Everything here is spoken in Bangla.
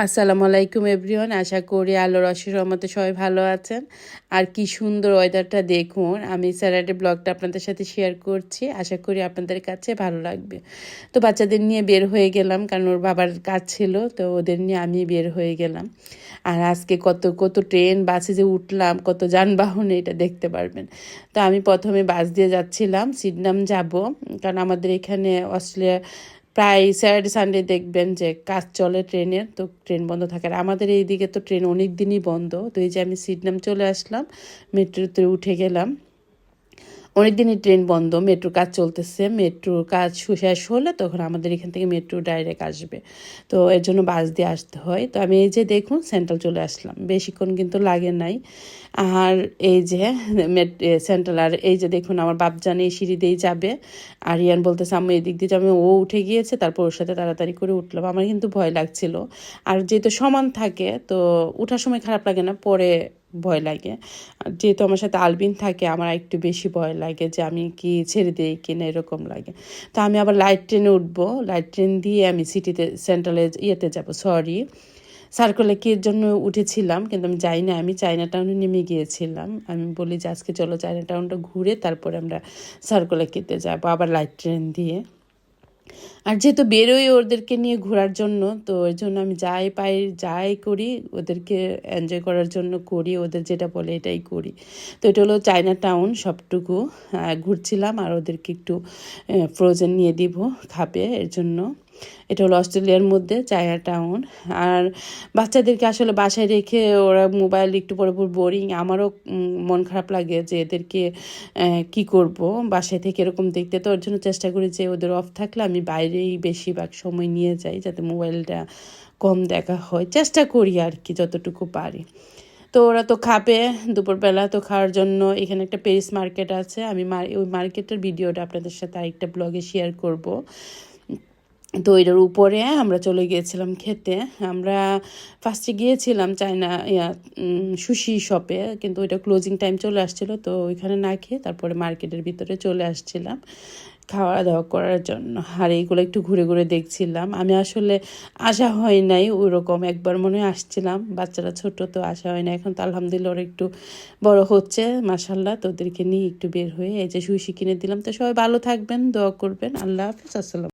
আসসালামু আলাইকুম এভরিওয়ান, আশা করি আল্লাহর অশেষ রহমতে সবাই ভালো আছেন। আর কি সুন্দর ওয়েদারটা দেখুন। আমি স্যাটারডে ব্লগটা আপনাদের সাথে শেয়ার করছি, আশা করি আপনাদের কাছে ভালো লাগবে। তো বাচ্চাদের নিয়ে বের হয়ে গেলাম, কারণ ওর বাবার কাজ ছিল, তো ওদের নিয়ে আমি বের হয়ে গেলাম। আর আজকে কত কত ট্রেন বাসে যে উঠলাম, কত যানবাহনে, এটা দেখতে পারবেন। তো আমি প্রথমে বাস দিয়ে যাচ্ছিলাম, সিডনাম যাব, কারণ আমাদের এখানে অস্ট্রেলিয়া প্রায় স্যাটারডে সানডে দেখবেন যে কাজ চলে ট্রেনের, তো ট্রেন বন্ধ থাকে। আর আমাদের এইদিকে তো ট্রেন অনেক দিনই বন্ধ। তো এই যে আমি সিডনাম চলে আসলাম, মেট্রোতে উঠে গেলাম। অনেক দিনই ট্রেন বন্ধ, মেট্রোর কাজ চলতেছে। মেট্রোর কাজ শেষ হলে তখন আমাদের এখান থেকে মেট্রো ডাইরেক্ট আসবে, তো এর জন্য বাস দিয়ে আসতে হয়। তো আমি এই যে দেখুন সেন্ট্রাল চলে আসলাম, বেশিক্ষণ কিন্তু লাগে নাই। আর এই যে সেন্ট্রাল, আর এই যে দেখুন আমার বাপজান এই সিঁড়ি দিয়েই যাবে, আর ইয়ান বলতেছে আমি এদিক দিয়ে যাবে। ও উঠে গিয়েছে, তারপর ওর সাথে তাড়াতাড়ি করে উঠলাম। আমার কিন্তু ভয় লাগছিল, আর যেহেতু সমান থাকে তো উঠার সময় খারাপ লাগে না, পরে ভয় লাগে। যেহেতু আমার সাথে আলবিন থাকে, আমার একটু বেশি ভয় লাগে যে আমি কি ছেড়ে দিই কিনা, এরকম লাগে। তো আমি আবার লাইট ট্রেনে উঠবো, লাইট ট্রেন দিয়ে আমি সিটিতে সেন্ট্রালে ইয়েতে যাব, সরি সার্কুলে কির জন্য উঠেছিলাম, কিন্তু আমি যাই না, আমি চায়না টাউনে নেমে গিয়েছিলাম। আমি বলি যে আজকে চলো চায়না টাউনটা ঘুরে তারপরে আমরা সার্কুলে কিতে যাবো, আবার লাইট ট্রেন দিয়ে। আর যেহেতু বেরোই ওদেরকে নিয়ে ঘোরার জন্য, তো ওই জন্য আমি যাই পাই যাই করি ওদেরকে এনজয় করার জন্য করি, ওদের যেটা বলে এটাই করি। তো এটা হলো চায়না টাউন, সবটুকু ঘুরছিলাম, আর ওদেরকে একটু ফ্রোজেন নিয়ে দিব, খাবে, এর জন্য। এটা হলো অস্ট্রেলিয়ার মধ্যে চায়না টাউন। আর বাচ্চাদেরকে আসলে বাসায় রেখে ওরা মোবাইল একটু পরে পর বোরিং, আমারও মন খারাপ লাগে যে এদেরকে কি করব বাসায় থেকে এরকম দেখতে। তো ওর জন্য চেষ্টা করি যে ওদের অফ থাকলে আমি বাইরেই বেশিরভাগ সময় নিয়ে যাই, যাতে মোবাইলটা কম দেখা হয়, চেষ্টা করি আর কি যতটুকু পারি। তো ওরা তো খাবে দুপুরবেলা, তো খাওয়ার জন্য এখানে একটা পেরিস মার্কেট আছে। আমি ওই মার্কেটের ভিডিওটা আপনাদের সাথে আরেকটা ব্লগে শেয়ার করব। তো এটার উপরে আমরা চলে গিয়েছিলাম খেতে। আমরা ফার্স্টে গিয়েছিলাম চায়না সুশি শপে, কিন্তু ওইটা ক্লোজিং টাইম চলে আসছিলো, তো ওইখানে না খেয়ে তারপরে মার্কেটের ভিতরে চলে আসছিলাম খাওয়া দাওয়া করার জন্য। আর এইগুলো একটু ঘুরে ঘুরে দেখছিলাম। আমি আসলে আসা হয় নাই ওইরকম, একবার মনে হয় আসছিলাম, বাচ্চারা ছোট তো আসা হয় না। এখন তো আলহামদুলিল্লাহ ওরা একটু বড় হচ্ছে মাশাল্লাহ, তো ওদেরকে নিয়ে একটু বের হয়ে এই যে সুশি কিনে দিলাম। তো সবাই ভালো থাকবেন, দোয়া করবেন। আল্লাহ হাফিজ, আসসালাম।